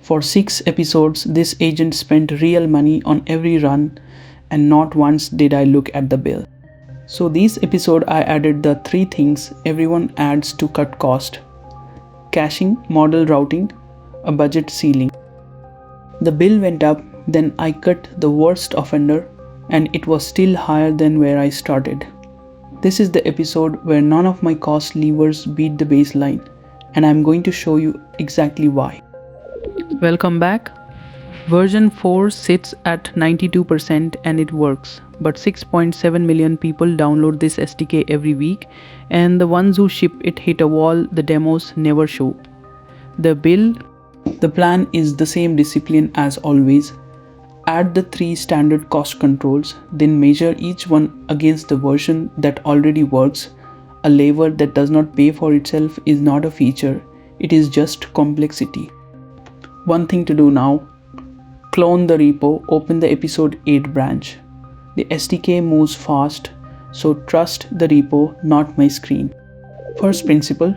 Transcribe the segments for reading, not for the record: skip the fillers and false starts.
For 6 episodes, this agent spent real money on every run, and not once did I look at the bill. So this episode I added the 3 things everyone adds to cut cost: caching, model routing, a budget ceiling. The bill went up, then I cut the worst offender, and it was still higher than where I started. This is the episode where none of my cost levers beat the baseline, and I'm going to show you exactly why. Welcome back. Version 4 sits at 92% and it works, but 6.7 million people download this SDK every week, and the ones who ship it hit a wall the demos never show. The plan is the same discipline as always. Add the 3 standard cost controls, then measure each one against the version that already works. A lever that does not pay for itself is not a feature, it is just complexity. One thing to do now: clone the repo, open the episode 8 branch. The SDK moves fast, so trust the repo, not my screen. First principle: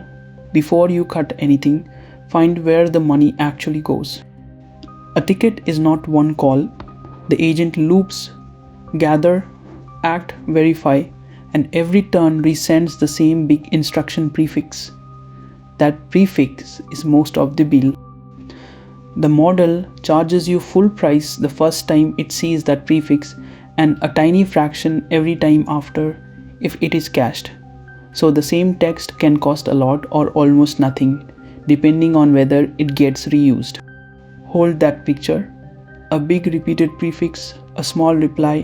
before you cut anything, find where the money actually goes. A ticket is not one call. The agent loops, gather, act, verify, and every turn resends the same big instruction prefix. That prefix is most of the bill. The model charges you full price the first time it sees that prefix, and a tiny fraction every time after if it is cached. So the same text can cost a lot or almost nothing, depending on whether it gets reused. Hold that picture: a big repeated prefix, a small reply,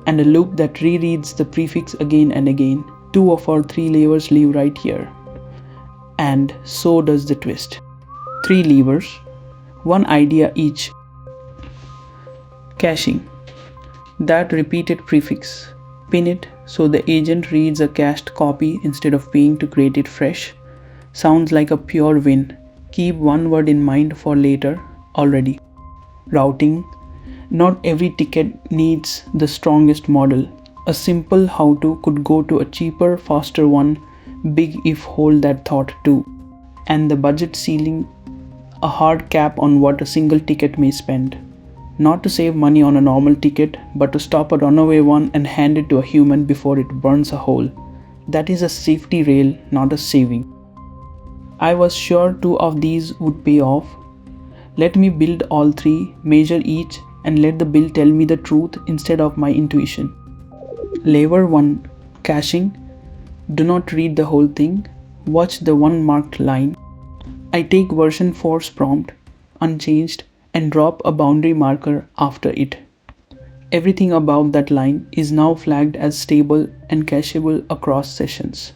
and a loop that rereads the prefix again and again. 2 of our 3 levers live right here. And so does the twist. 3 levers, 1 idea each. Caching. That repeated prefix. Pin it so the agent reads a cached copy instead of paying to create it fresh. Sounds like a pure win. Keep one word in mind for later already. Routing. Not every ticket needs the strongest model. A simple how-to could go to a cheaper, faster one. Big if hold that thought too. And the budget ceiling, a hard cap on what a single ticket may spend. Not to save money on a normal ticket, but to stop a runaway one and hand it to a human before it burns a hole. That is a safety rail, not a saving. I was sure 2 of these would pay off. Let me build all 3, measure each, and let the bill tell me the truth instead of my intuition. Lever 1, caching. Do not read the whole thing. Watch the 1 marked line. I take version 4's prompt, unchanged, and drop a boundary marker after it. Everything above that line is now flagged as stable and cacheable across sessions.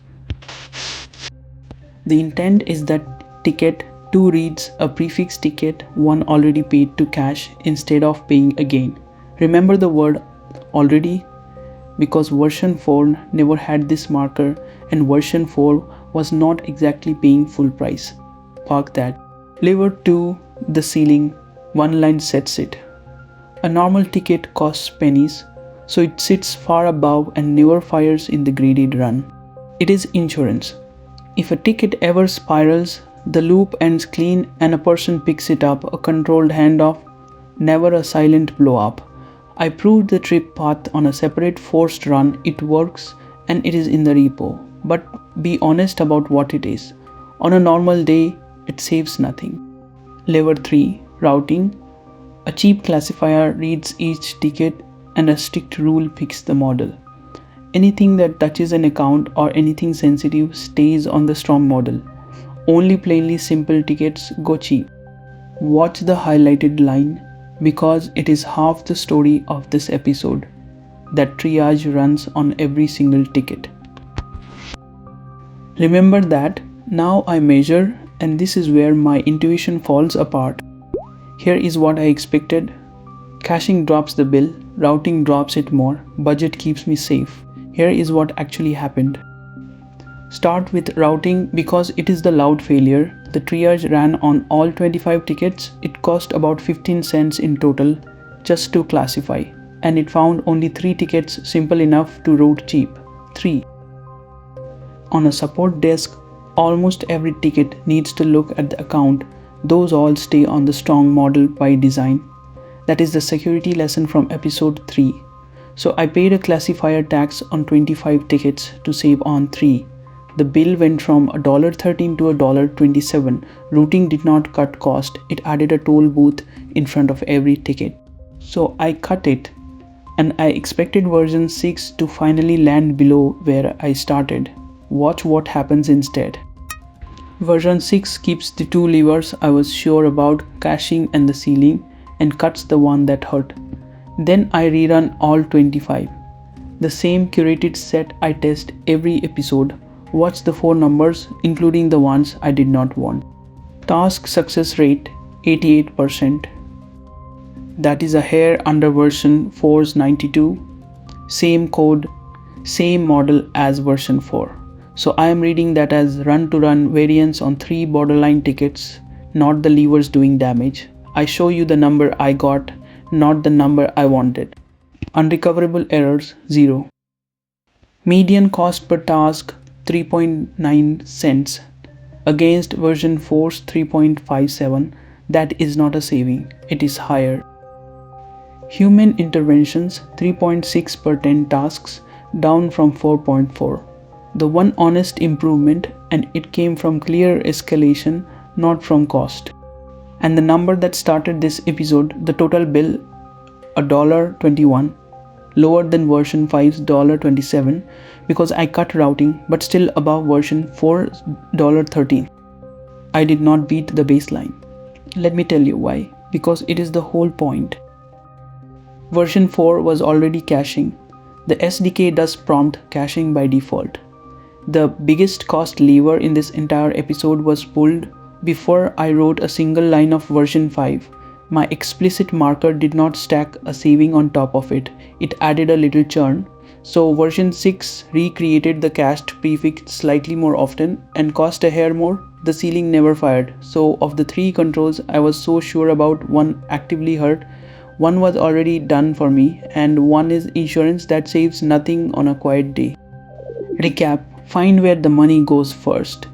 The intent is that ticket 2 reads a prefix ticket 1 already paid to cache instead of paying again. Remember the word already, because version 4 never had this marker and version 4 was not exactly paying full price. Park that. Lever 2, the ceiling, 1 line sets it. A normal ticket costs pennies, so it sits far above and never fires in the graded run. It is insurance. If a ticket ever spirals, the loop ends clean and a person picks it up, a controlled handoff, never a silent blow up. I proved the trip path on a separate forced run. It works and it is in the repo. But be honest about what it is. On a normal day, it saves nothing. Lever 3, routing. A cheap classifier reads each ticket and a strict rule picks the model. Anything that touches an account or anything sensitive stays on the strong model. Only plainly simple tickets go cheap. Watch the highlighted line because it is half the story of this episode. That triage runs on every single ticket. Remember that. Now I measure, and this is where my intuition falls apart. Here is what I expected. Caching drops the bill, routing drops it more, budget keeps me safe. Here is what actually happened. Start with routing because it is the loud failure. The triage ran on all 25 tickets. It cost about 15 cents in total just to classify, and it found only 3 tickets simple enough to route cheap. 3. On a support desk, almost every ticket needs to look at the account, Those all stay on the strong model by design. That is the security lesson from episode 3. So I paid a classifier tax on 25 tickets to save on 3. The bill went from $13 to $27. Routing did not cut cost, it added a toll booth in front of every ticket. So I cut it, and I expected version 6 to finally land below where I started. Watch what happens instead. Version 6 keeps the 2 levers I was sure about, caching and the sealing, and cuts the one that hurt. Then I rerun all 25. The same curated set I test every episode. Watch the 4 numbers, including the ones I did not want. Task success rate 88%. That is a hair under version 4's 92. Same code, same model as version 4. So I am reading that as run-to-run variance on 3 borderline tickets, not the levers doing damage. I show you the number I got, not the number I wanted. Unrecoverable errors 0. Median cost per task 3.9 cents against version 4's 3.57. That is not a saving, it is higher. Human interventions 3.6 per 10 tasks, down from 4.4. The one honest improvement, and it came from clear escalation, not from cost. And the number that started this episode, the total bill, $1.21, lower than version 5's $1.27 because I cut routing, but still above version 4's $13. I did not beat the baseline. Let me tell you why. Because it is the whole point. Version 4 was already caching. The SDK does prompt caching by default. The biggest cost lever in this entire episode was pulled before I wrote a single line of version 5. My explicit marker did not stack a saving on top of it. It added a little churn. So version 6 recreated the cached prefix slightly more often and cost a hair more. The sealing never fired. So of the 3 controls I was so sure about, one actively hurt, one was already done for me, and one is insurance that saves nothing on a quiet day. Recap. Find where the money goes first.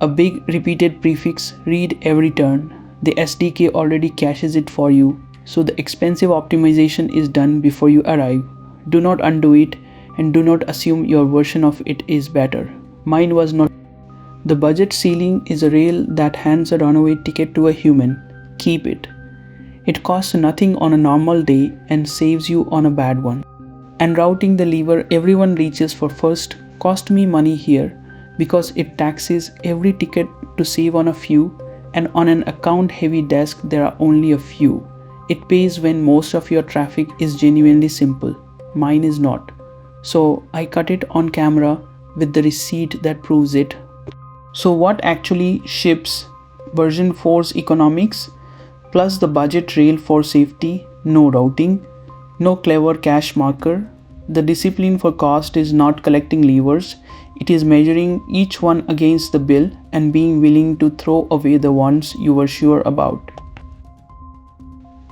A big repeated prefix, read every turn. The SDK already caches it for you, so the expensive optimization is done before you arrive. Do not undo it, and do not assume your version of it is better. Mine was not. The budget ceiling is a rail that hands a runaway ticket to a human. Keep it. It costs nothing on a normal day and saves you on a bad one. And routing the lever everyone reaches for first cost me money here because it taxes every ticket to save on a few, and on an account heavy desk there are only a few. It pays when most of your traffic is genuinely simple. Mine is not. So I cut it on camera with the receipt that proves it. So what actually ships? Version 4's economics plus the budget rail for safety, no routing, no clever cache marker. The discipline for cost is not collecting levers, it is measuring each one against the bill and being willing to throw away the ones you were sure about.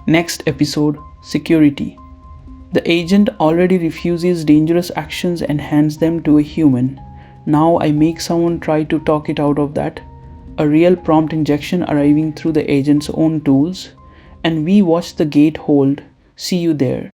Next episode, security. The agent already refuses dangerous actions and hands them to a human. Now I make someone try to talk it out of that. A real prompt injection arriving through the agent's own tools, and we watch the gate hold. See you there.